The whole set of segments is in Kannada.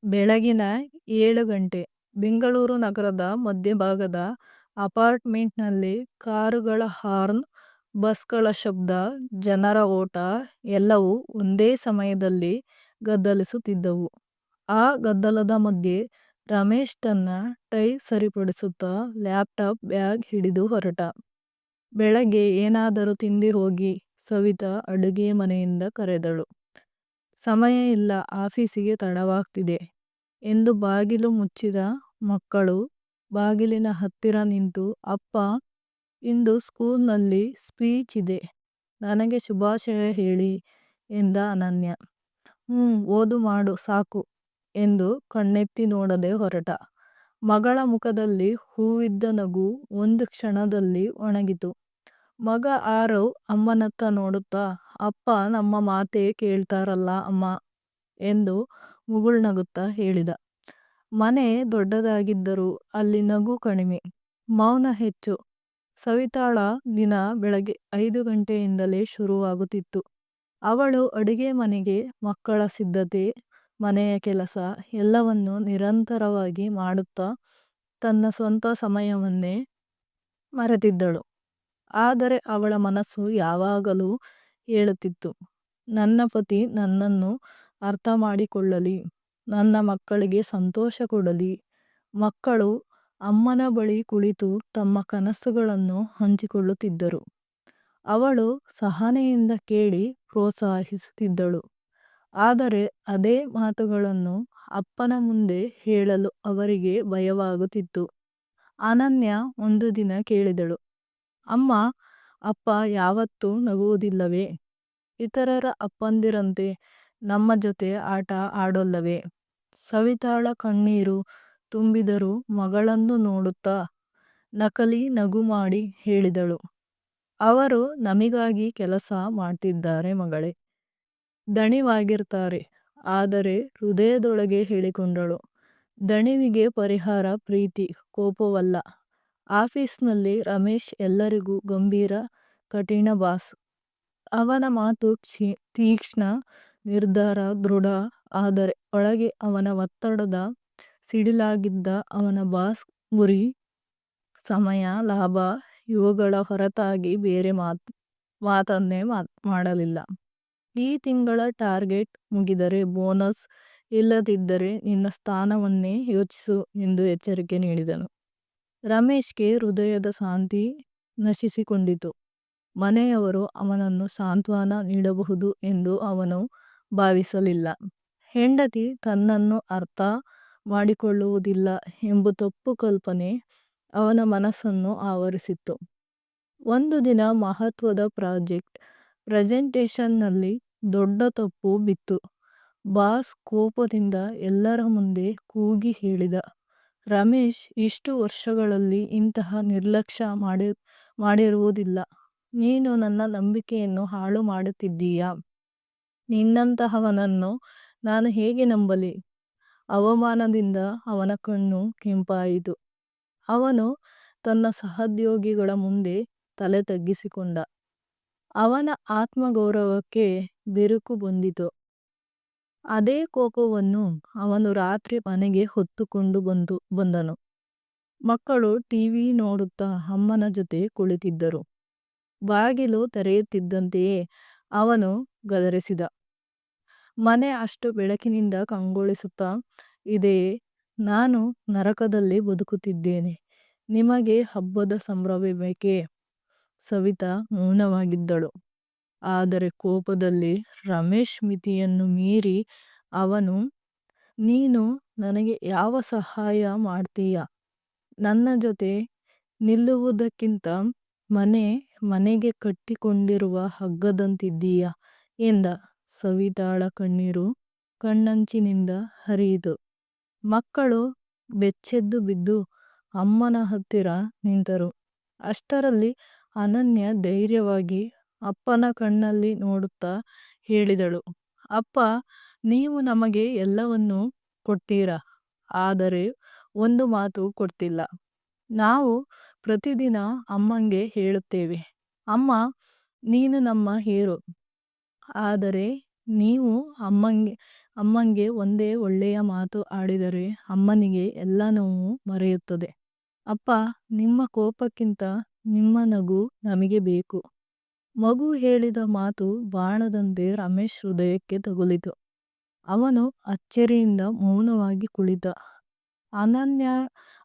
ಬೆಳಗಿನ 7 ಗಂಟೆ. ಬೆಂಗಳೂರು ನಗರದ ಮಧ್ಯಭಾಗದ ಅಪಾರ್ಟ್ಮೆಂಟ್ನಲ್ಲಿ ಕಾರುಗಳ ಹಾರ್ನ್, ಬಸ್ಗಳ ಶಬ್ದ, ಜನರ ಓಟ ಎಲ್ಲವೂ ಒಂದೇ ಸಮಯದಲ್ಲಿ ಗದ್ದಲಿಸುತ್ತಿದ್ದವು. ಆ ಗದ್ದಲದ ಮಧ್ಯೆ ರಮೇಶ್ ತನ್ನ ಟೈ ಸರಿಪಡಿಸುತ್ತಾ ಲ್ಯಾಪ್ಟಾಪ್ ಬ್ಯಾಗ್ ಹಿಡಿದು ಹೊರಟ. ಬೆಳಗ್ಗೆ ಏನಾದರೂ ತಿಂದು ಹೋಗಿ, ಸವಿತಾ ಅಡುಗೆ ಮನೆಯಿಂದ ಕರೆದಳು. ಸಮಯ ಇಲ್ಲ, ಆಫೀಸಿಗೆ ತಡವಾಗ್ತಿದೆ ಎಂದು ಬಾಗಿಲು ಮುಚ್ಚಿದ ಮಕ್ಕಳು ಬಾಗಿಲಿನ ಹತ್ತಿರ ನಿಂತು, ಅಪ್ಪ, ಇಂದು ಸ್ಕೂಲ್ನಲ್ಲಿ ಸ್ಪೀಚ್ ಇದೆ, ನನಗೆ ಶುಭಾಶಯ ಹೇಳಿ ಎಂದ ಅನನ್ಯ. ಓದು ಮಾಡು ಸಾಕು ಎಂದು ಕಣ್ಣೆತ್ತಿ ನೋಡದೆ ಹೊರಟ. ಮಗಳ ಮುಖದಲ್ಲಿ ಹೂವಿದ್ದ ನಗು ಒಂದು ಕ್ಷಣದಲ್ಲಿ ಒಣಗಿತು. ಮಗ ಆರವ್ ಅಮ್ಮನತ್ತ ನೋಡುತ್ತಾ, ಅಪ್ಪ ನಮ್ಮ ಮಾತೇ ಕೇಳ್ತಾರಲ್ಲ ಅಮ್ಮ ಎಂದು ಮುಗುಳ್ನಗುತ್ತಾ ಹೇಳಿದ. ಮನೆ ದೊಡ್ಡದಾಗಿದ್ದರೂ ಅಲ್ಲಿ ನಗು ಕಡಿಮೆ, ಮೌನ ಹೆಚ್ಚು. ಸವಿತಾಳ ದಿನ ಬೆಳಗ್ಗೆ 5 ಗಂಟೆಯಿಂದಲೇ ಶುರುವಾಗುತ್ತಿತ್ತು. ಅವಳು ಅಡುಗೆ ಮನೆಗೆ, ಮಕ್ಕಳ ಸಿದ್ಧತೆ, ಮನೆಯ ಕೆಲಸ ಎಲ್ಲವನ್ನೂ ನಿರಂತರವಾಗಿ ಮಾಡುತ್ತಾ ತನ್ನ ಸ್ವಂತ ಸಮಯವನ್ನೇ ಮರೆತಿದ್ದಳು. ಆದರೆ ಅವಳ ಮನಸ್ಸು ಯಾವಾಗಲೂ ಹೇಳುತ್ತಿತ್ತು, ನನ್ನ ಪತಿ ನನ್ನನ್ನು ಅರ್ಥ ಮಾಡಿಕೊಳ್ಳಲಿ, ನನ್ನ ಮಕ್ಕಳಿಗೆ ಸಂತೋಷ ಕೊಡಲಿ. ಮಕ್ಕಳು ಅಮ್ಮನ ಬಳಿ ಕುಳಿತು ತಮ್ಮ ಕನಸುಗಳನ್ನು ಹಂಚಿಕೊಳ್ಳುತ್ತಿದ್ದರು. ಅವಳು ಸಹನೆಯಿಂದ ಕೇಳಿ ಪ್ರೋತ್ಸಾಹಿಸುತ್ತಿದ್ದಳು. ಆದರೆ ಅದೇ ಮಾತುಗಳನ್ನು ಅಪ್ಪನ ಮುಂದೆ ಹೇಳಲು ಅವರಿಗೆ ಭಯವಾಗುತ್ತಿತ್ತು. ಅನನ್ಯ ಒಂದು ದಿನ ಕೇಳಿದಳು, ಅಮ್ಮ, ಅಪ್ಪ ಯಾವತ್ತೂ ನಗುವುದಿಲ್ಲವೇ? ಇತರರ ಅಪ್ಪಂದಿರಂತೆ ನಮ್ಮ ಜೊತೆ ಆಟ ಆಡೋಲ್ಲವೇ? ಸವಿತಾಳ ಕಣ್ಣೀರು ತುಂಬಿದರೂ ಮಗಳನ್ನು ನೋಡುತ್ತಾ ನಕಲಿ ನಗು ಮಾಡಿ ಹೇಳಿದಳು, ಅವರು ನಮಿಗಾಗಿ ಕೆಲಸ ಮಾಡ್ತಿದ್ದಾರೆ ಮಗಳೇ, ದಣಿವಾಗಿರ್ತಾರೆ. ಆದರೆ ಹೃದಯದೊಳಗೆ ಹೇಳಿಕೊಂಡಳು, ದಣಿವಿಗೆ ಪರಿಹಾರ ಪ್ರೀತಿ, ಕೋಪವಲ್ಲ. ಆಫೀಸ್ನಲ್ಲಿ ರಮೇಶ್ ಎಲ್ಲರಿಗೂ ಗಂಭೀರ, ಕಠಿಣ ಬಾಸ್. ಅವನ ಮಾತು ತೀಕ್ಷ್ಣ, ನಿರ್ಧಾರ ದೃಢ. ಆದರೆ ಒಳಗೆ ಅವನ ಒತ್ತಡದ ಸಿಡಿಲಾಗಿದ್ದ ಅವನ ಬಾಸ್ ಗುರಿ, ಸಮಯ, ಲಾಭ ಇವುಗಳ ಹೊರತಾಗಿ ಬೇರೆ ಮಾತನ್ನೇ ಮಾಡಲಿಲ್ಲ. ಈ ತಿಂಗಳ ಟಾರ್ಗೆಟ್ ಮುಗಿದರೆ ಬೋನಸ್, ಇಲ್ಲದಿದ್ದರೆ ನಿನ್ನ ಸ್ಥಾನವನ್ನೇ ಯೋಚಿಸು ಎಂದು ಎಚ್ಚರಿಕೆ ನೀಡಿದನು. ರಮೇಶ್ಗೆ ಹೃದಯದ ಶಾಂತಿ ನಶಿಸಿಕೊಂಡಿತು. ಮನೆಯವರು ಅವನನ್ನು ಸಾಂತ್ವನ ನೀಡಬಹುದು ಎಂದು ಅವನು ಭಾವಿಸಲಿಲ್ಲ. ಹೆಂಡತಿ ತನ್ನನ್ನು ಅರ್ಥ ಮಾಡಿಕೊಳ್ಳುವುದಿಲ್ಲ ಎಂಬ ತಪ್ಪು ಕಲ್ಪನೆ ಅವನ ಮನಸ್ಸನ್ನು ಆವರಿಸಿತ್ತು. ಒಂದು ದಿನ ಮಹತ್ವದ ಪ್ರೆಸೆಂಟೇಷನ್ನಲ್ಲಿ ದೊಡ್ಡ ತಪ್ಪು ಬಿತ್ತು. ಬಾಸ್ ಕೋಪದಿಂದ ಎಲ್ಲರ ಮುಂದೆ ಕೂಗಿ ಹೇಳಿದ, ರಮೇಶ್, ಇಷ್ಟು ವರ್ಷಗಳಲ್ಲಿ ಇಂತಹ ನಿರ್ಲಕ್ಷ್ಯ ಮಾಡಿರುವುದಿಲ್ಲ. ನೀನು ನನ್ನ ನಂಬಿಕೆಯನ್ನು ಹಾಳು ಮಾಡುತ್ತಿದ್ದೀಯಾ? ನಿನ್ನಂತಹವನನ್ನು ನಾನು ಹೇಗೆ ನಂಬಲಿ? ಅವಮಾನದಿಂದ ಅವನ ಕಣ್ಣು ಕೆಂಪಾಯಿತು. ಅವನು ತನ್ನ ಸಹೋದ್ಯೋಗಿಗಳ ಮುಂದೆ ತಲೆ ತಗ್ಗಿಸಿಕೊಂಡ. ಅವನ ಆತ್ಮಗೌರವಕ್ಕೆ ಬಿರುಕು ಬಂದಿತು. ಅದೇ ಕೋಪವನ್ನು ಅವನು ರಾತ್ರಿ ಮನೆಗೆ ಹೊತ್ತುಕೊಂಡು ಬಂದನು. ಮಕ್ಕಳು ಟಿವಿ ನೋಡುತ್ತಾ ಅಮ್ಮನ ಜೊತೆ ಕುಳಿತಿದ್ದರು. ಬಾಗಿಲು ತೆರೆಯುತ್ತಿದ್ದಂತೆಯೇ ಅವನು ಗದರಿಸಿದ, ಮನೆ ಅಷ್ಟು ಬೆಳಕಿನಿಂದ ಕಂಗೊಳಿಸುತ್ತಾ ಇದೆಯೇ? ನಾನು ನರಕದಲ್ಲಿ ಬದುಕುತ್ತಿದ್ದೇನೆ, ನಿಮಗೆ ಹಬ್ಬದ ಸಂಭ್ರಮಬೇಕೇ? ಸವಿತಾ ಮೌನವಾಗಿದ್ದಳು. ಆದರೆ ಕೋಪದಲ್ಲಿ ರಮೇಶ್ ಮಿತಿಯನ್ನು ಮೀರಿ ಅವನು, ನೀನು ನನಗೆ ಯಾವ ಸಹಾಯ ಮಾಡ್ತೀಯ? ನನ್ನ ಜೊತೆ ನಿಲ್ಲುವುದಕ್ಕಿಂತ ಮನೆಗೆ ಕಟ್ಟಿಕೊಂಡಿರುವ ಹಗ್ಗದಂತಿದ್ದೀಯ ಎಂದ. ಸವಿತಾಳ ಕಣ್ಣೀರು ಕಣ್ಣಂಚಿನಿಂದ ಹರಿಯಿತು. ಮಕ್ಕಳು ಬೆಚ್ಚೆದ್ದು ಬಿದ್ದು ಅಮ್ಮನ ಹತ್ತಿರ ನಿಂತರು. ಅಷ್ಟರಲ್ಲಿ ಅನನ್ಯ ಧೈರ್ಯವಾಗಿ ಅಪ್ಪನ ಕಣ್ಣಲ್ಲಿ ನೋಡುತ್ತಾ ಹೇಳಿದಳು, ಅಪ್ಪ, ನೀವು ನಮಗೆ ಎಲ್ಲವನ್ನೂ ಕೊಡ್ತೀರಾ, ಆದರೆ ಒಂದು ಮಾತು ಕೊಡ್ತಿಲ್ಲ. ನಾವು ಪ್ರತಿದಿನ ಅಮ್ಮಂಗೆ ಹೇಳುತ್ತೇವೆ, ಅಮ್ಮ, ನೀನು ನಮ್ಮ ಹೀರೋ. ಆದರೆ ನೀವು ಅಮ್ಮಂಗೆ ಒಂದೇ ಒಳ್ಳೆಯ ಮಾತು ಆಡಿದರೆ ಅಮ್ಮನಿಗೆ ಎಲ್ಲ ನೋವು ಮರೆಯುತ್ತದೆ. ಅಪ್ಪ, ನಿಮ್ಮ ಕೋಪಕ್ಕಿಂತ ನಿಮ್ಮ ನಗು ನಮಗೆ ಬೇಕು. ಮಗು ಹೇಳಿದ ಮಾತು ಬಾಣದಂತೆ ರಮೇಶ್ ಹೃದಯಕ್ಕೆ ತಗುಲಿತು. ಅವನು ಅಚ್ಚರಿಯಿಂದ ಮೌನವಾಗಿ ಕುಳಿತ. ಅನನ್ಯ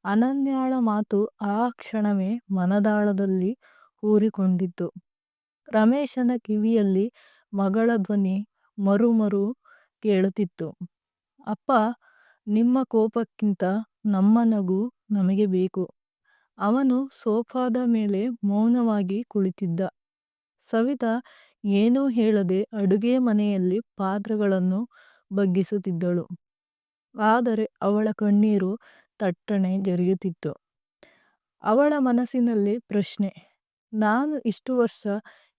ಅನನ್ಯಾಳ ಮಾತು ಆ ಕ್ಷಣವೇ ಮನದಾಳದಲ್ಲಿ ಊರಿಕೊಂಡಿತ್ತು. ರಮೇಶನ ಕಿವಿಯಲ್ಲಿ ಮಗಳ ಧ್ವನಿ ಮರು ಕೇಳುತ್ತಿತ್ತು. ಅಪ್ಪ, ನಿಮ್ಮ ಕೋಪಕ್ಕಿಂತ ನಮ್ಮ ನಗು ನಮಗೆ ಬೇಕು. ಅವನು ಸೋಫಾದ ಮೇಲೆ ಮೌನವಾಗಿ ಕುಳಿತಿದ್ದ. ಸವಿತಾ ಏನೂ ಹೇಳದೆ ಅಡುಗೆ ಮನೆಯಲ್ಲಿ ಪಾತ್ರೆಗಳನ್ನು ಬಗ್ಗಿಸುತ್ತಿದ್ದಳು. ಆದರೆ ಅವಳ ಕಣ್ಣೀರು ತಟ್ಟನೆ ಜರಿಯುತ್ತಿತ್ತು. ಅವಳ ಮನಸ್ಸಿನಲ್ಲಿ ಪ್ರಶ್ನೆ. ನಾನು ಇಷ್ಟು ವರ್ಷ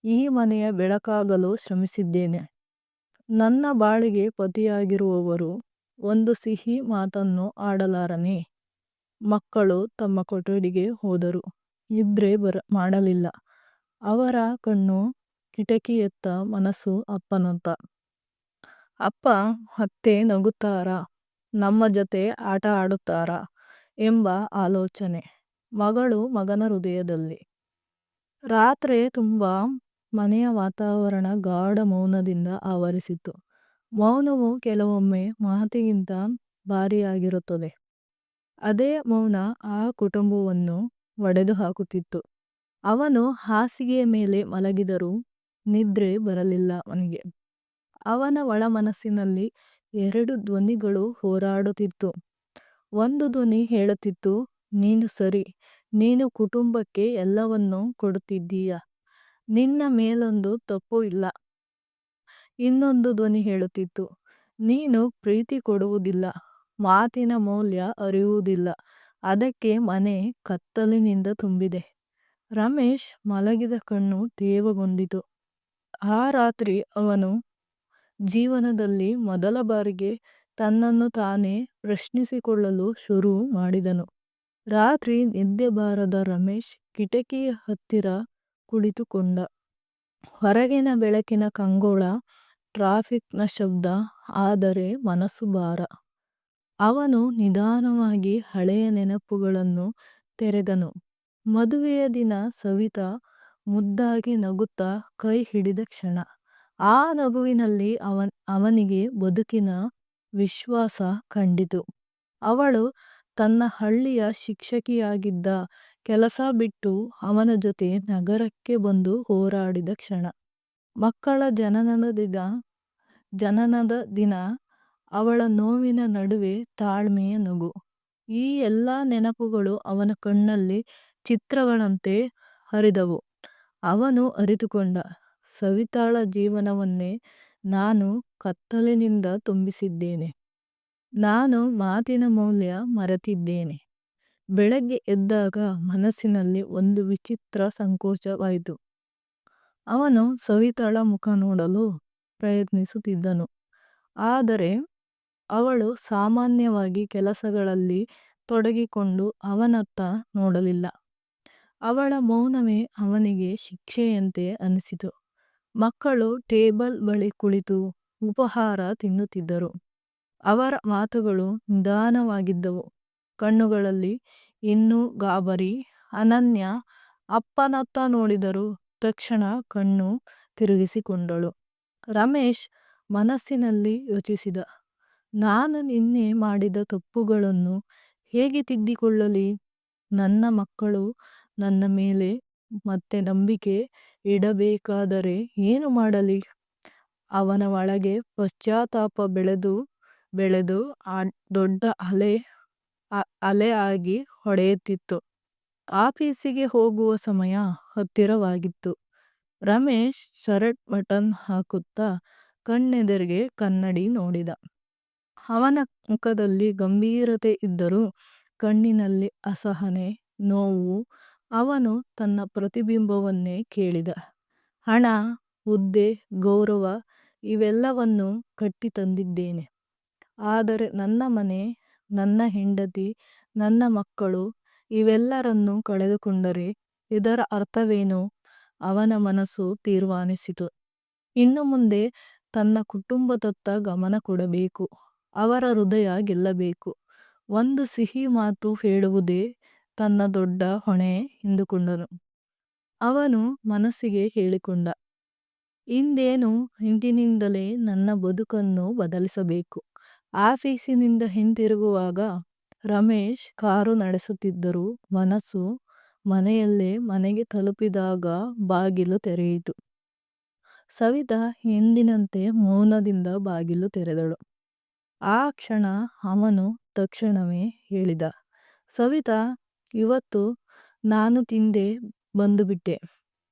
ಈ ಮನೆಯ ಬೆಳಕಾಗಲು ಶ್ರಮಿಸಿದ್ದೇನೆ. ನನ್ನ ಬಾಳಿಗೆ ಪತಿಯಾಗಿರುವವರು ಒಂದು ಸಿಹಿ ಮಾತನ್ನು ಆಡಲಾರನೆ. ಮಕ್ಕಳು ತಮ್ಮ ಕೊಠಡಿಗೆ ಹೋದರು. ನಿದ್ರೆ ಮಾಡಲಿಲ್ಲ. ಅವರ ಕಣ್ಣು ಕಿಟಕಿಯತ್ತ, ಮನಸ್ಸು ಅಪ್ಪನತ್ತ. ಅಪ್ಪ ಮತ್ತೆ ನಗುತ್ತಾರಾ, ನಮ್ಮ ಜೊತೆ ಆಟ ಆಡುತ್ತಾರಾ ಎಂಬ ಆಲೋಚನೆ ಮಗಳು ಮಗನ ಹೃದಯದಲ್ಲಿ. ರಾತ್ರಿ ತುಂಬ ಮನೆಯ ವಾತಾವರಣ ಗಾಢ ಮೌನದಿಂದ ಆವರಿಸಿತು. ಮೌನವು ಕೆಲವೊಮ್ಮೆ ಮಾತಿಗಿಂತ ಭಾರಿಯಾಗಿರುತ್ತದೆ. ಅದೇ ಮೌನ ಆ ಕುಟುಂಬವನ್ನು ಒಡೆದು ಹಾಕುತ್ತಿತ್ತು. ಅವನು ಹಾಸಿಗೆಯ ಮೇಲೆ ಮಲಗಿದರೂ ನಿದ್ರೆ ಬರಲಿಲ್ಲ ಅವನಿಗೆ. ಅವನ ಒಳ ಮನಸ್ಸಿನಲ್ಲಿ ಎರಡು ಧ್ವನಿಗಳು ಹೋರಾಡುತ್ತಿತ್ತು. ಒಂದು ಧ್ವನಿ ಹೇಳುತ್ತಿತ್ತು, ನೀನು ಸರಿ, ನೀನು ಕುಟುಂಬಕ್ಕೆ ಎಲ್ಲವನ್ನೂ ಕೊಡುತ್ತಿದ್ದೀಯ, ನಿನ್ನ ಮೇಲೊಂದು ತಪ್ಪು ಇಲ್ಲ. ಇನ್ನೊಂದು ಧ್ವನಿ ಹೇಳುತ್ತಿತ್ತು, ನೀನು ಪ್ರೀತಿ ಕೊಡುವುದಿಲ್ಲ, ಮಾತಿನ ಮೌಲ್ಯ ಅರಿಯುವುದಿಲ್ಲ, ಅದಕ್ಕೆ ಮನೆ ಕತ್ತಲಿನಿಂದ ತುಂಬಿದೆ. ರಮೇಶ್ ಮಲಗಿದ ಕಣ್ಣು ತೇವಗೊಂಡಿತು. ಆ ರಾತ್ರಿ ಅವನು ಜೀವನದಲ್ಲಿ ಮೊದಲ ಬಾರಿಗೆ ತನ್ನನ್ನು ತಾನೇ ಪ್ರಶ್ನಿಸಿಕೊಳ್ಳಲು ಶುರು ಮಾಡಿದನು. ರಾತ್ರಿ ನಿದ್ದೆ ಬಾರದ ರಮೇಶ್ ಕಿಟಕಿಯ ಹತ್ತಿರ ಕುಳಿತುಕೊಂಡ. ಹೊರಗಿನ ಬೆಳಕಿನ ಕಂಗೊಳ, ಟ್ರಾಫಿಕ್ನ ಶಬ್ದ, ಆದರೆ ಮನಸ್ಸು ಭಾರ. ಅವನು ನಿಧಾನವಾಗಿ ಹಳೆಯ ನೆನಪುಗಳನ್ನು ತೆರೆದನು. ಮದುವೆಯ ದಿನ ಸವಿತಾ ಮುದ್ದಾಗಿ ನಗುತ್ತಾ ಕೈ ಹಿಡಿದ ಕ್ಷಣ. ಆ ನಗುವಿನಲ್ಲಿ ಅವನಿಗೆ ಬದುಕಿನ ವಿಶ್ವಾಸ ಕಂಡಿತು. ಅವಳು ತನ್ನ ಹಳ್ಳಿಯ ಶಿಕ್ಷಕಿಯಾಗಿದ್ದ ಕೆಲಸ ಬಿಟ್ಟು ಅವನ ಜೊತೆ ನಗರಕ್ಕೆ ಬಂದು ಹೋರಾಡಿದ ಕ್ಷಣ. ಮಕ್ಕಳ ಜನನದ ದಿನ, ಅವಳ ನೋವಿನ ನಡುವೆ ತಾಳ್ಮೆಯ ನಗು. ಈ ಎಲ್ಲ ನೆನಪುಗಳು ಅವನ ಕಣ್ಣಲ್ಲಿ ಚಿತ್ರಗಳಂತೆ ಹರಿದವು. ಅವನು ಅರಿತುಕೊಂಡ, ಸವಿತಾಳ ಜೀವನವನ್ನೇ ನಾನು ಕತ್ತಲಿನಿಂದ ತುಂಬಿಸಿದ್ದೇನೆ. ನಾನು ಮಾತಿನ ಮೌಲ್ಯ ಮರೆತಿದ್ದೇನೆ. ಬೆಳಗ್ಗೆ ಎದ್ದಾಗ ಮನಸ್ಸಿನಲ್ಲಿ ಒಂದು ವಿಚಿತ್ರ ಸಂಕೋಚವಾಯಿತು. ಅವನು ಸವಿತಾಳ ಮುಖ ನೋಡಲು ಪ್ರಯತ್ನಿಸುತ್ತಿದ್ದನು. ಆದರೆ ಅವಳು ಸಾಮಾನ್ಯವಾಗಿ ಕೆಲಸಗಳಲ್ಲಿ ತೊಡಗಿಕೊಂಡು ಅವನತ್ತ ನೋಡಲಿಲ್ಲ. ಅವಳ ಮೌನವೇ ಅವನಿಗೆ ಶಿಕ್ಷೆಯಂತೆ ಅನಿಸಿತು. ಮಕ್ಕಳು ಟೇಬಲ್ ಬಳಿ ಕುಳಿತು ಉಪಹಾರ ತಿನ್ನುತ್ತಿದ್ದರು. ಅವರ ಮಾತುಗಳು ನಿಧಾನವಾಗಿದ್ದವು. ಕಣ್ಣುಗಳಲ್ಲಿ ಇನ್ನೂ ಗಾಬರಿ. ಅನನ್ಯ ಅಪ್ಪನತ್ತ ನೋಡಿದರೂ ತಕ್ಷಣ ಕಣ್ಣು ತಿರುಗಿಸಿಕೊಂಡಳು. ರಮೇಶ್ ಮನಸ್ಸಿನಲ್ಲಿ ಯೋಚಿಸಿದ, ನಾನು ನಿನ್ನೆ ಮಾಡಿದ ತಪ್ಪುಗಳನ್ನು ಹೇಗೆ ತಿದ್ದಿಕೊಳ್ಳಲಿ? ನನ್ನ ಮಕ್ಕಳು ನನ್ನ ಮೇಲೆ ಮತ್ತೆ ನಂಬಿಕೆ ಇಡಬೇಕಾದರೆ ಏನು ಮಾಡಲಿ? ಅವನ ಒಳಗೆ ಪಶ್ಚಾತ್ತಾಪ ಬೆಳೆದು ದೊಡ್ಡ ಅಲೆ ಆಗಿ ಹೊಡೆಯುತ್ತಿತ್ತು. ಆಫೀಸಿಗೆ ಹೋಗುವ ಸಮಯ ಹತ್ತಿರವಾಗಿತ್ತು. ರಮೇಶ್ ಶರ್ಟ್ ಬಟನ್ ಹಾಕುತ್ತಾ ಕಣ್ಣೆದುರಿಗೆ ಕನ್ನಡಿ ನೋಡಿದ. ಅವನ ಮುಖದಲ್ಲಿ ಗಂಭೀರತೆ ಇದ್ದರೂ ಕಣ್ಣಿನಲ್ಲಿ ಅಸಹನೆ, ನೋವು. ಅವನು ತನ್ನ ಪ್ರತಿಬಿಂಬವನ್ನೇ ಕೇಳಿದ. ಹಣ, ಹುದ್ದೆ, ಗೌರವ ಇವೆಲ್ಲವನ್ನೂ ಕಟ್ಟಿ ತಂದಿದ್ದೇನೆ. ಆದರೆ ನನ್ನ ಮನೆ, ನನ್ನ ಹೆಂಡತಿ, ನನ್ನ ಮಕ್ಕಳು ಇವೆಲ್ಲರನ್ನೂ ಕಳೆದುಕೊಂಡರೆ ಇದರ ಅರ್ಥವೇನು? ಅವನ ಮನಸ್ಸು ತೀರ್ಮಾನಿಸಿತು. ಇನ್ನು ಮುಂದೆ ತನ್ನ ಕುಟುಂಬದತ್ತ ಗಮನ ಕೊಡಬೇಕು. ಅವರ ಹೃದಯ ಗೆಲ್ಲಬೇಕು. ಒಂದು ಸಿಹಿ ಮಾತು ಹೇಳುವುದೇ ತನ್ನ ದೊಡ್ಡ ಹೊಣೆ ಎಂದುಕೊಂಡನು. ಅವನು ಮನಸ್ಸಿಗೆ ಹೇಳಿಕೊಂಡ, ಇಂದಿನಿಂದಲೇ ನನ್ನ ಬದುಕನ್ನು ಬದಲಿಸಬೇಕು. ಆಫೀಸಿನಿಂದ ಹಿಂತಿರುಗುವಾಗ ರಮೇಶ್ ಕಾರು ನಡೆಸುತ್ತಿದ್ದರು. ಮನಸ್ಸು ಮನೆಯಲ್ಲೇ. ಮನೆಗೆ ತಲುಪಿದಾಗ ಬಾಗಿಲು ತೆರೆಯಿತು. ಸವಿತಾ ಎಂದಿನಂತೆ ಮೌನದಿಂದ ಬಾಗಿಲು ತೆರೆದಳು. ಆ ಕ್ಷಣ ಅವನು ತಕ್ಷಣವೇ ಹೇಳಿದ, ಸವಿತಾ, ಇವತ್ತು ನಾನು ತಿಂದೆ ಬಂದುಬಿಟ್ಟೆ.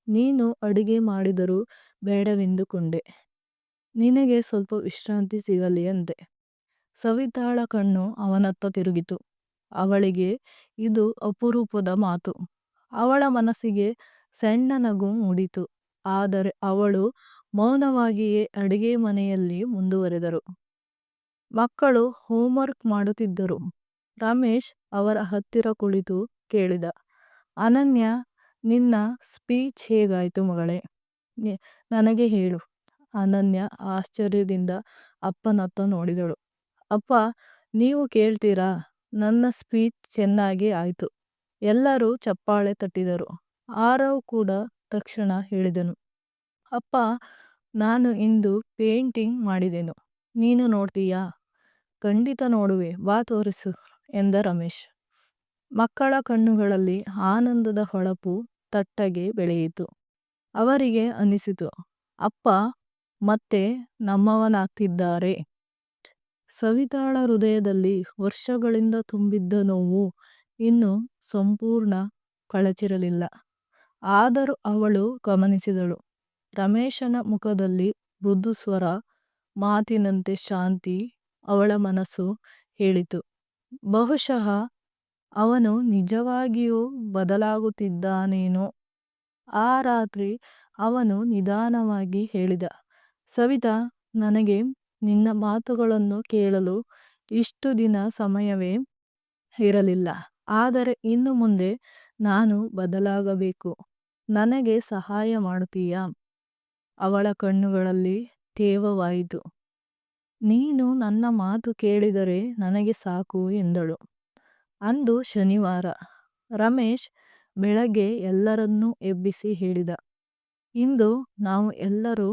ನೀನು ಅಡುಗೆ ಮಾಡಿದರೂ ಬೇಡವೆಂದುಕೊಂಡೆ. ನಿನಗೆ ಸ್ವಲ್ಪ ವಿಶ್ರಾಂತಿ ಸಿಗಲಿ ಅಂದೆ. ಸವಿತಾಳ ಕಣ್ಣು ಅವನತ್ತ ತಿರುಗಿತು. ಅವಳಿಗೆ ಇದು ಅಪರೂಪದ ಮಾತು. ಅವಳ ಮನಸ್ಸಿಗೆ ಸಣ್ಣ ನಗು ಮೂಡಿತು. ಆದರೆ ಅವಳು ಮೌನವಾಗಿಯೇ ಅಡುಗೆ ಮನೆಯಲ್ಲಿ ಮುಂದುವರೆದರು. ಮಕ್ಕಳು ಹೋಂವರ್ಕ್ ಮಾಡುತ್ತಿದ್ದರು. ರಮೇಶ್ ಅವರ ಹತ್ತಿರ ಕುಳಿತು ಕೇಳಿದ, ಅನನ್ಯ, ನಿನ್ನ ಸ್ಪೀಚ್ ಹೇಗಾಯಿತು ಮಗಳೇ? ನನಗೆ ಹೇಳು. ಅನನ್ಯ ಆಶ್ಚರ್ಯದಿಂದ ಅಪ್ಪನತ್ತ ನೋಡಿದಳು. ಅಪ್ಪ, ನೀವು ಕೇಳ್ತೀರಾ? ನನ್ನ ಸ್ಪೀಚ್ ಚೆನ್ನಾಗಿ ಆಯಿತು. ಎಲ್ಲರೂ ಚಪ್ಪಾಳೆ ತಟ್ಟಿದರು. ಆರವ್ ಕೂಡ ತಕ್ಷಣ ಹೇಳಿದನು, ಅಪ್ಪ, ನಾನು ಇಂದು ಪೇಂಟಿಂಗ್ ಮಾಡಿದೆನು. ನೀನು ನೋಡ್ತೀಯಾ? ಖಂಡಿತ ನೋಡುವೆ, ಬಾ ತೋರಿಸು ಎಂದ ರಮೇಶ್. ಮಕ್ಕಳ ಕಣ್ಣುಗಳಲ್ಲಿ ಆನಂದದ ಹೊಳಪು ತಟ್ಟಗೆ ಬೆಳೆಯಿತು. ಅವರಿಗೆ ಅನಿಸಿತು, ಅಪ್ಪ ಮತ್ತೆ ನಮ್ಮವನಾಗ್ತಿದ್ದಾರೆ. ಸವಿತಾಳ ಹೃದಯದಲ್ಲಿ ವರ್ಷಗಳಿಂದ ತುಂಬಿದ್ದ ನೋವು ಇನ್ನೂ ಸಂಪೂರ್ಣ ಕಳಚಿರಲಿಲ್ಲ. ಆದರೂ ಅವಳು ಗಮನಿಸಿದಳು. ರಮೇಶನ ಮುಖದಲ್ಲಿ ಮೃದು ಸ್ವರ, ಮಾತಿನಂತೆ ಶಾಂತಿ. ಅವಳ ಮನಸ್ಸು ಹೇಳಿತು, ಬಹುಶಃ ಅವನು ನಿಜವಾಗಿಯೂ ಬದಲಾಗುತ್ತಿದ್ದಾನೇನೋ. ಆ ರಾತ್ರಿ ಅವನು ನಿಧಾನವಾಗಿ ಹೇಳಿದ, ಸವಿತಾ, ನನಗೆ ನಿನ್ನ ಮಾತುಗಳನ್ನು ಕೇಳಲು ಇಷ್ಟು ದಿನ ಸಮಯವೇ ಇರಲಿಲ್ಲ. ಆದರೆ ಇನ್ನು ಮುಂದೆ ನಾನು ಬದಲಾಗಬೇಕು. ನನಗೆ ಸಹಾಯ ಮಾಡುತ್ತೀಯಾ? ಅವಳ ಕಣ್ಣುಗಳಲ್ಲಿ ತೇವವಾಯಿತು. ನೀನು ನನ್ನ ಮಾತು ಕೇಳಿದರೆ ನನಗೆ ಸಾಕು ಎಂದಳು. ಅಂದು ಶನಿವಾರ. ರಮೇಶ್ ಬೆಳಗ್ಗೆ ಎಲ್ಲರನ್ನೂ ಎಬ್ಬಿಸಿ ಹೇಳಿದ, ಇಂದು ನಾವು ಎಲ್ಲರೂ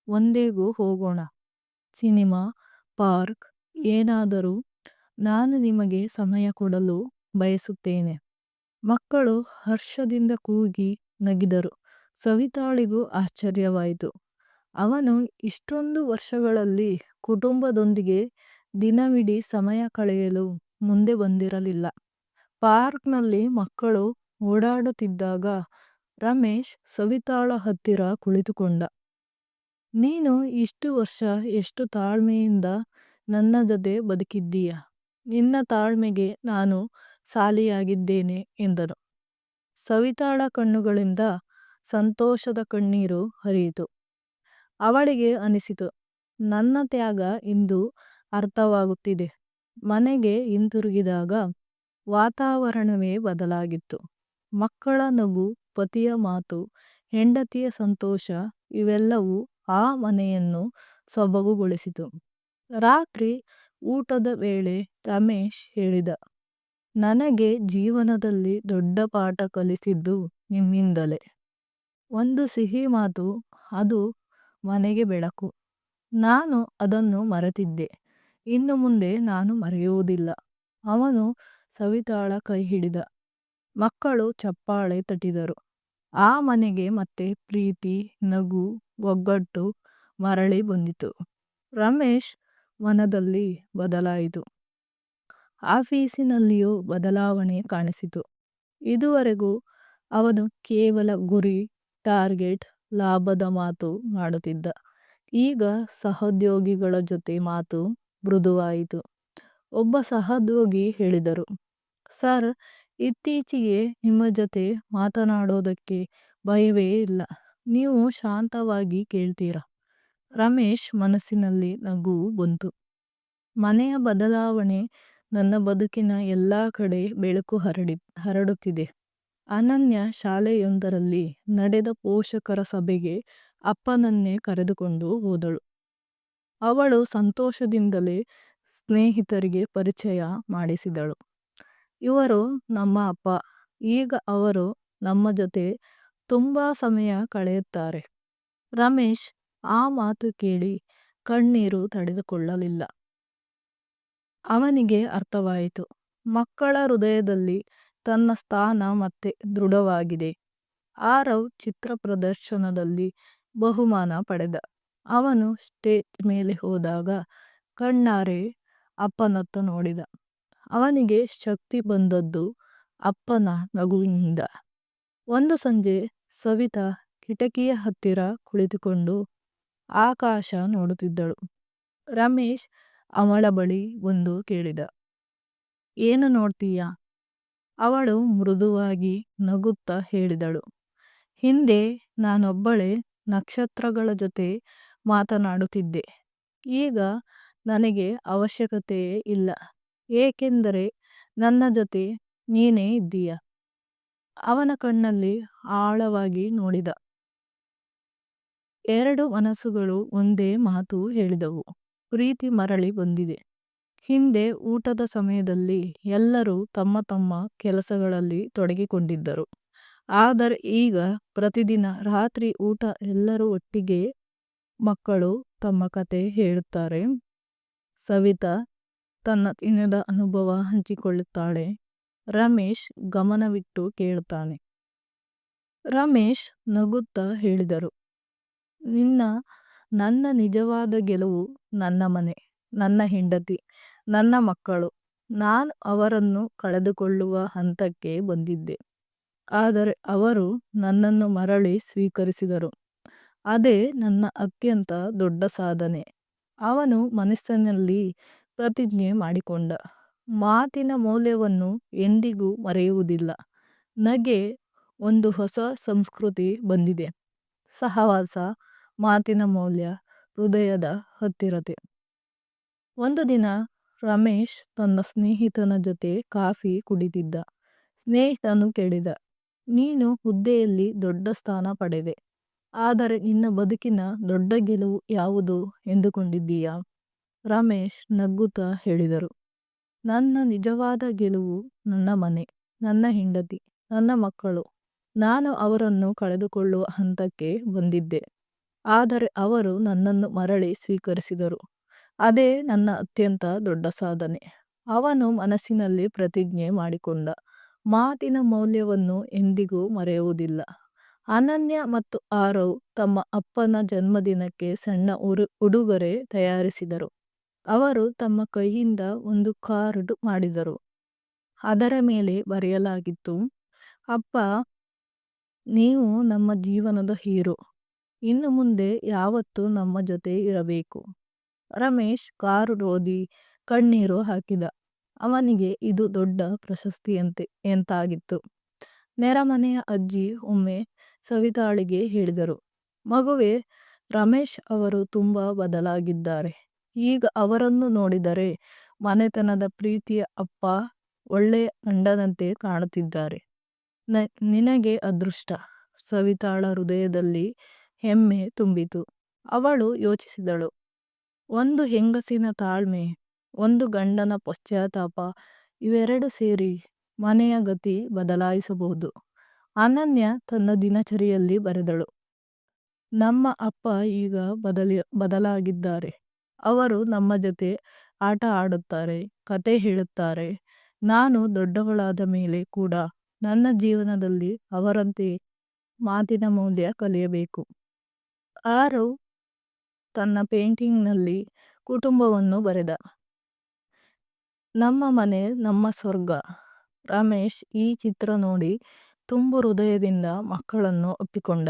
ಒಂದೆಗೂ ಹೋಗೋಣ. ಸಿನಿಮಾ, ಪಾರ್ಕ್, ಏನಾದರೂ. ನಾನು ನಿಮಗೆ ಸಮಯ ಕೊಡಲು ಬಯಸುತ್ತೇನೆ. ಮಕ್ಕಳು ಹರ್ಷದಿಂದ ಕೂಗಿ ನಗಿದರು. ಸವಿತಾಳಿಗೂ ಆಶ್ಚರ್ಯವಾಯಿತು. ಅವನು ಇಷ್ಟೊಂದು ವರ್ಷಗಳಲ್ಲಿ ಕುಟುಂಬದೊಂದಿಗೆ ದಿನವಿಡೀ ಸಮಯ ಕಳೆಯಲು ಮುಂದೆ ಬಂದಿರಲಿಲ್ಲ. ಪಾರ್ಕ್ನಲ್ಲಿ ಮಕ್ಕಳು ಓಡಾಡುತ್ತಿದ್ದಾಗ ರಮೇಶ್ ಸವಿತಾಳ ಹತ್ತಿರ ಕುಳಿತುಕೊಂಡ. ನೀನು ಇಷ್ಟು ವರ್ಷ ಎಷ್ಟು ತಾಳ್ಮೆಯಿಂದ ನನ್ನ ಜೊತೆ ಬದುಕಿದ್ದೀಯ. ನಿನ್ನ ತಾಳ್ಮೆಗೆ ನಾನು ಸಾಲಿಯಾಗಿದ್ದೇನೆ ಎಂದನು. ಸವಿತಾಳ ಕಣ್ಣುಗಳಿಂದ ಸಂತೋಷದ ಕಣ್ಣೀರು ಹರಿಯಿತು. ಅವಳಿಗೆ ಅನಿಸಿತು, ನನ್ನ ತ್ಯಾಗ ಇಂದು ಅರ್ಥವಾಗುತ್ತಿದೆ. ಮನೆಗೆ ಹಿಂತಿರುಗಿದಾಗ ವಾತಾವರಣವೇ ಬದಲಾಗಿತ್ತು. ಮಕ್ಕಳ ನಗು, ಪತಿಯ ಮಾತು, ಹೆಂಡತಿಯ ಸಂತೋಷ ಇವೆಲ್ಲವೂ ಆ ಮನೆಯನ್ನು ಸೊಬಗುಗೊಳಿಸಿತು. ರಾತ್ರಿ ಊಟದ ವೇಳೆ ರಮೇಶ್ ಹೇಳಿದ, ನನಗೆ ಜೀವನದಲ್ಲಿ ದೊಡ್ಡ ಪಾಠ ಕಲಿಸಿದ್ದು ನಿಮ್ಮಿಂದಲೇ. ಒಂದು ಸಿಹಿ ಮಾತು, ಅದು ಮನೆಗೆ ಬೆಳಕು. ನಾನು ಅದನ್ನು ಮರೆತಿದ್ದೆ. ಇನ್ನು ಮುಂದೆ ನಾನು ಮರೆಯುವುದಿಲ್ಲ. ಅವನು ಸವಿತಾಳ ಕೈ ಹಿಡಿದ. ಮಕ್ಕಳು ಚಪ್ಪಾಳೆ ತಟ್ಟಿದರು. ಆ ಮನೆಗೆ ಮತ್ತೆ ಪ್ರೀತಿ, ನಗು, ಒಗ್ಗಟ್ಟು ಮರಳಿ ಬಂದಿತು. ರಮೇಶ್ ಮನದಲ್ಲಿ ಬದಲಾಯಿತು. ಆಫೀಸಿನಲ್ಲಿಯೂ ಬದಲಾವಣೆ ಕಾಣಿಸಿತು. ಇದುವರೆಗೂ ಅವನು ಕೇವಲ ಗುರಿ, ಟಾರ್ಗೆಟ್, ಲಾಭದ ಮಾತು ಮಾಡುತ್ತಿದ್ದ. ಈಗ ಸಹೋದ್ಯೋಗಿಗಳ ಜೊತೆ ಮಾತು ಮೃದುವಾಯಿತು. ಒಬ್ಬ ಸಹೋದ್ಯೋಗಿ ಹೇಳಿದರು, ಸರ್, ಇತ್ತೀಚೆಗೆ ನಿಮ್ಮ ಜೊತೆ ಮಾತನಾಡೋದಕ್ಕೆ ಭಯವೇ ಇಲ್ಲ. ನೀವು ಶಾಂತವಾಗಿ ಕೇಳ್ತೀರಾ. ರಮೇಶ್ ಮನಸ್ಸಿನಲ್ಲಿ ನಗು ಬಂತು. ಮನೆಯ ಬದಲಾವಣೆ ನನ್ನ ಬದುಕಿನ ಎಲ್ಲ ಕಡೆ ಬೆಳಕು ಹರಡುತ್ತಿದೆ. ಅನನ್ಯ ಶಾಲೆಯೊಂದರಲ್ಲಿ ನಡೆದ ಪೋಷಕರ ಸಭೆಗೆ ಅಪ್ಪನನ್ನೇ ಕರೆದುಕೊಂಡು ಹೋದಳು. ಅವಳು ಸಂತೋಷದಿಂದಲೇ ಸ್ನೇಹಿತರಿಗೆ ಪರಿಚಯ ಮಾಡಿಸಿದಳು. ಇವರು ನಮ್ಮ ಅಪ್ಪ. ಈಗ ಅವರು ನಮ್ಮ ಜೊತೆ ತುಂಬಾ ಸಮಯ ಕಳೆಯುತ್ತಾರೆ. ರಮೇಶ್ ಆ ಮಾತು ಕೇಳಿ ಕಣ್ಣೀರು ತಡೆದುಕೊಳ್ಳಲಿಲ್ಲ. ಅವನಿಗೆ ಅರ್ಥವಾಯಿತು, ಮಕ್ಕಳ ಹೃದಯದಲ್ಲಿ ತನ್ನ ಸ್ಥಾನ ಮತ್ತೆ ದೃಢವಾಗಿದೆ. ಆರವ್ ಚಿತ್ರ ಪ್ರದರ್ಶನದಲ್ಲಿ ಬಹುಮಾನ ಪಡೆದ. ಅವನು ಸ್ಟೇಜ್ ಮೇಲೆ ಹೋದಾಗ ಕಣ್ಣಾರೆ ಅಪ್ಪನತ್ತ ನೋಡಿದ. ಅವನಿಗೆ ಶಕ್ತಿ ಬಂದದ್ದು ಅಪ್ಪನ ನಗುವಿನಿಂದ. ಒಂದು ಸಂಜೆ ಸವಿತಾ ಕಿಟಕಿಯ ಹತ್ತಿರ ಕುಳಿತುಕೊಂಡು ಆಕಾಶ ನೋಡುತ್ತಿದ್ದಳು. ರಮೇಶ್ ಅವಳ ಬಳಿ ಬಂದು ಕೇಳಿದ, ಏನು ನೋಡ್ತೀಯಾ? ಅವಳು ಮೃದುವಾಗಿ ನಗುತ್ತಾ ಹೇಳಿದಳು, ಹಿಂದೆ ನಾನೊಬ್ಬಳೇ ನಕ್ಷತ್ರಗಳ ಜೊತೆ ಮಾತನಾಡುತ್ತಿದ್ದೆ. ಈಗ ನನಗೆ ಅವಶ್ಯಕತೆಯೇ ಇಲ್ಲ, ಏಕೆಂದರೆ ನನ್ನ ಜೊತೆ ನೀನೇ ಇದ್ದೀಯ. ಅವನ ಕಣ್ಣಲ್ಲಿ ಆಳವಾಗಿ ನೋಡಿದ. ಎರಡು ಮನಸ್ಸುಗಳು ಒಂದೇ ಮಾತು ಹೇಳಿದವು, ಪ್ರೀತಿ ಮರಳಿ ಬಂದಿದೆ. ಹಿಂದೆ ಊಟದ ಸಮಯದಲ್ಲಿ ಎಲ್ಲರೂ ತಮ್ಮ ತಮ್ಮ ಕೆಲಸಗಳಲ್ಲಿ ತೊಡಗಿಕೊಂಡಿದ್ದರು. ಆದರೆ ಈಗ ಪ್ರತಿದಿನ ರಾತ್ರಿ ಊಟ ಎಲ್ಲರೂ ಒಟ್ಟಿಗೆ. ಮಕ್ಕಳು ತಮ್ಮ ಕತೆ ಹೇಳುತ್ತಾರೆ. ಸವಿತಾ ತನ್ನ ದಿನದ ಅನುಭವ ಹಂಚಿಕೊಳ್ಳುತ್ತಾಳೆ. ರಮೇಶ್ ಗಮನವಿಟ್ಟು ಕೇಳುತ್ತಾನೆ. ರಮೇಶ್ ನಗುತ್ತಾ ಹೇಳಿದರು, ನನ್ನ ನಿಜವಾದ ಗೆಲುವು ನನ್ನ ಮನೆ, ನನ್ನ ಹೆಂಡತಿ, ನನ್ನ ಮಕ್ಕಳು. ನಾನು ಅವರನ್ನು ಕಳೆದುಕೊಳ್ಳುವ ಹಂತಕ್ಕೆ ಬಂದಿದ್ದೆ. ಆದರೆ ಅವರು ನನ್ನನ್ನು ಮರಳಿ ಸ್ವೀಕರಿಸಿದರು. ಅದೇ ನನ್ನ ಅತ್ಯಂತ ದೊಡ್ಡ ಸಾಧನೆ. ಅವನು ಮನಸ್ಸಿನಲ್ಲಿ ಪ್ರತಿಜ್ಞೆ ಮಾಡಿಕೊಂಡ, ಮಾತಿನ ಮೌಲ್ಯವನ್ನು ಎಂದಿಗೂ ಮರೆಯುವುದಿಲ್ಲ. ನಗೆ ಒಂದು ಹೊಸ ಸಂಸ್ಕೃತಿ ಬಂದಿದೆ. ಸಹವಾಸ, ಮಾತಿನ ಮೌಲ್ಯ, ಹೃದಯದ ಹತ್ತಿರತೆ. ಒಂದು ದಿನ ರಮೇಶ್ ತನ್ನ ಸ್ನೇಹಿತನ ಜೊತೆ ಕಾಫಿ ಕುಡಿದಿದ್ದ. ಸ್ನೇಹಿತನು ಕೇಳಿದ, ನೀನು ಹುದ್ದೆಯಲ್ಲಿ ದೊಡ್ಡ ಸ್ಥಾನ ಪಡೆದೆ. ಆದರೆ ನಿನ್ನ ಬದುಕಿನ ದೊಡ್ಡ ಗೆಲುವು ಯಾವುದು ಎಂದುಕೊಂಡಿದ್ದೀಯಾ? ರಮೇಶ್ ನಗುತ್ತಾ ಹೇಳಿದರು, ನನ್ನ ನಿಜವಾದ ಗೆಲುವು ನನ್ನ ಮನೆ, ನನ್ನ ಹೆಂಡತಿ, ನನ್ನ ಮಕ್ಕಳು. ನಾನು ಅವರನ್ನು ಕಳೆದುಕೊಳ್ಳುವ ಹಂತಕ್ಕೆ ಬಂದಿದ್ದೆ. ಆದರೆ ಅವರು ನನ್ನನ್ನು ಮರಳಿ ಸ್ವೀಕರಿಸಿದರು. ಅದೇ ನನ್ನ ಅತ್ಯಂತ ದೊಡ್ಡ ಸಾಧನೆ. ಅವನು ಮನಸ್ಸಿನಲ್ಲಿ ಪ್ರತಿಜ್ಞೆ ಮಾಡಿಕೊಂಡ, ಮಾತಿನ ಮೌಲ್ಯವನ್ನು ಎಂದಿಗೂ ಮರೆಯುವುದಿಲ್ಲ. ಅನನ್ಯ ಮತ್ತು ಆರವ್ ತಮ್ಮ ಅಪ್ಪನ ಜನ್ಮದಿನಕ್ಕೆ ಸಣ್ಣ ಉಡುಗೊರೆ ತಯಾರಿಸಿದರು. ಅವರು ತಮ್ಮ ಕೈಯಿಂದ ಒಂದು ಕಾರ್ಡ್ ಮಾಡಿದರು. ಅದರ ಮೇಲೆ ಬರೆಯಲಾಗಿತ್ತು, ಅಪ್ಪ, ನೀವು ನಮ್ಮ ಜೀವನದ ಹೀರೋ. ಇನ್ನು ಮುಂದೆ ಯಾವತ್ತೂ ನಮ್ಮ ಜೊತೆ ಇರಬೇಕು. ರಮೇಶ್ ಕಾರ್ಡ್ ಓದಿ ಕಣ್ಣೀರು ಹಾಕಿದ. ಅವನಿಗೆ ಇದು ದೊಡ್ಡ ಎಂತಾಗಿತ್ತು. ನೆರೆಮನೆಯ ಅಜ್ಜಿ ಒಮ್ಮೆ ಸವಿತಾಳಿಗೆ ಹೇಳಿದರು, ಮಗುವೆ, ರಮೇಶ್ ಅವರು ತುಂಬಾ ಬದಲಾಗಿದ್ದಾರೆ. ಈಗ ಅವರನ್ನು ನೋಡಿದರೆ ಮನೆತನದ ಪ್ರೀತಿಯ ಅಪ್ಪ, ಒಳ್ಳೆಯ ಗಂಡನಂತೆ ಕಾಣುತ್ತಿದ್ದಾರೆ. ನಿನಗೆ ಅದೃಷ್ಟ. ಸವಿತಾಳ ಹೃದಯದಲ್ಲಿ ಹೆಮ್ಮೆ ತುಂಬಿತು. ಅವಳು ಯೋಚಿಸಿದಳು, ಒಂದು ಹೆಂಗಸಿನ ತಾಳ್ಮೆ, ಒಂದು ಗಂಡನ ಪಶ್ಚಾತ್ತಾಪ, ಇವೆರಡು ಸೇರಿ ಮನೆಯ ಗತಿ ಬದಲಾಯಿಸಬಹುದು. ಅನನ್ಯ ತನ್ನ ದಿನಚರಿಯಲ್ಲಿ ಬರೆದಳು, ನಮ್ಮ ಅಪ್ಪ ಈಗ ಬದಲಾಗಿದ್ದಾರೆ. ಅವರು ನಮ್ಮ ಜೊತೆ ಆಟ ಆಡುತ್ತಾರೆ, ಕತೆ ಹೇಳುತ್ತಾರೆ. ನಾನು ದೊಡ್ಡವಳಾದ ಮೇಲೆ ಕೂಡ ನನ್ನ ಜೀವನದಲ್ಲಿ ಅವರಂತೆ ಮಾತಿನ ಮೌಲ್ಯ ಕಲಿಯಬೇಕು. ಆರವ್ ತನ್ನ ಪೇಂಟಿಂಗ್ನಲ್ಲಿ ಕುಟುಂಬವನ್ನು ಬರೆದ, ನಮ್ಮ ಮನೆ ನಮ್ಮ ಸ್ವರ್ಗ. ರಮೇಶ್ ಈ ಚಿತ್ರ ನೋಡಿ ತುಂಬು ಹೃದಯದಿಂದ ಮಕ್ಕಳನ್ನು ಒಪ್ಪಿಕೊಂಡ.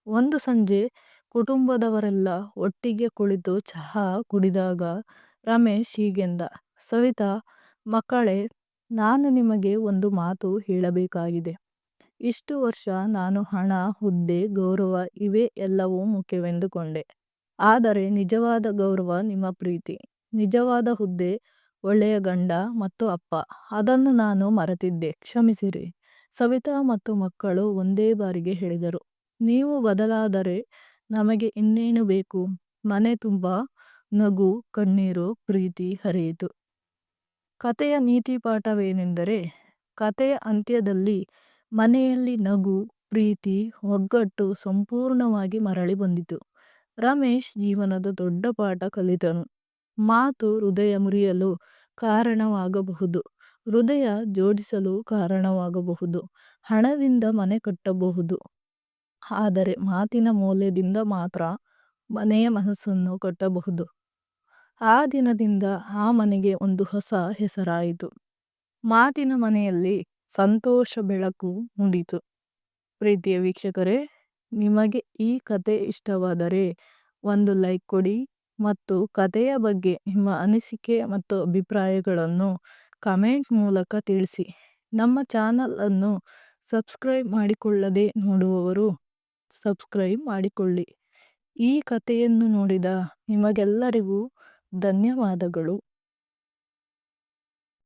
ಒಂದು ಸಂಜೆ ಕುಟುಂಬದವರೆಲ್ಲ ಒಟ್ಟಿಗೆ ಕುಳಿತು ಚಹಾ ಕುಡಿದಾಗ ರಮೇಶ್ ಹೀಗೆಂದ, ಸವಿತಾ, ಮಕ್ಕಳೇ, ನಾನು ನಿಮಗೆ ಒಂದು ಮಾತು ಹೇಳಬೇಕಾಗಿದೆ. ಇಷ್ಟು ವರ್ಷ ನಾನು ಹಣ, ಹುದ್ದೆ, ಗೌರವ ಇವೇ ಎಲ್ಲವೂ ಮುಖ್ಯವೆಂದುಕೊಂಡೆ. ಆದರೆ ನಿಜವಾದ ಗೌರವ ನಿಮ್ಮ ಪ್ರೀತಿ, ನಿಜವಾದ ಹುದ್ದೆ, ಒಳ್ಳೆಯ ಗಂಡ ಮತ್ತು ಅಪ್ಪ, ಅದನ್ನು ನಾನು ಮರೆತಿದ್ದೆ, ಕ್ಷಮಿಸಿರಿ. ಸವಿತಾ ಮತ್ತು ಮಕ್ಕಳು ಒಂದೇ ಬಾರಿಗೆ ಹೇಳಿದರು, ನೀವು ಬದಲಾದರೆ ನಮಗೆ ಇನ್ನೇನು ಬೇಕು? ಮನೆ ತುಂಬ ನಗು, ಕಣ್ಣೀರು, ಪ್ರೀತಿ ಹರಿಯಿತು. ಕಥೆಯ ನೀತಿ ಪಾಠವೇನೆಂದರೆ, ಕಥೆಯ ಅಂತ್ಯದಲ್ಲಿ ಮನೆಯಲ್ಲಿ ನಗು, ಪ್ರೀತಿ, ಒಗ್ಗಟ್ಟು ಸಂಪೂರ್ಣವಾಗಿ ಮರಳಿ ಬಂದಿತು. ರಮೇಶ್ ಜೀವನದ ದೊಡ್ಡ ಪಾಠ ಕಲಿತನು. ಮಾತು ಹೃದಯ ಮುರಿಯಲು ಕಾರಣವಾಗಬಹುದು, ಹೃದಯ ಜೋಡಿಸಲು ಕಾರಣವಾಗಬಹುದು, ಹಣದಿಂದ ಮನೆ ಕಟ್ಟಬಹುದು, ಆದರೆ ಮಾತಿನ ಮೌಲ್ಯದಿಂದ ಮಾತ್ರ ಮನೆಯ ಮನಸ್ಸನ್ನು ಕಟ್ಟಬಹುದು. ಆ ದಿನದಿಂದ ಆ ಮನೆಗೆ ಒಂದು ಹೊಸ ಹೆಸರಾಯಿತು. ಮಾತಿನ ಮನೆಯಲ್ಲಿ ಸಂತೋಷ ಬೆಳಕು ಮೂಡಿತು. ಪ್ರೀತಿಯ ವೀಕ್ಷಕರೇ, ನಿಮಗೆ ಈ ಕತೆ ಇಷ್ಟವಾದರೆ ಒಂದು ಲೈಕ್ ಕೊಡಿ ಮತ್ತು ಕಥೆಯ ಬಗ್ಗೆ ನಿಮ್ಮ ಅನಿಸಿಕೆ ಮತ್ತು ಅಭಿಪ್ರಾಯಗಳನ್ನು ಕಮೆಂಟ್ ಮೂಲಕ ತಿಳಿಸಿ. ನಮ್ಮ ಚಾನಲ್ ಅನ್ನು ಸಬ್ಸ್ಕ್ರೈಬ್ ಮಾಡಿಕೊಳ್ಳದೆ ನೋಡುವವರು ಸಬ್ಸ್ಕ್ರೈಬ್ ಮಾಡಿಕೊಳ್ಳಿ. ಈ ಕಥೆಯನ್ನು ನೋಡಿದ ನಿಮಗೆಲ್ಲರಿಗೂ ಧನ್ಯವಾದಗಳು.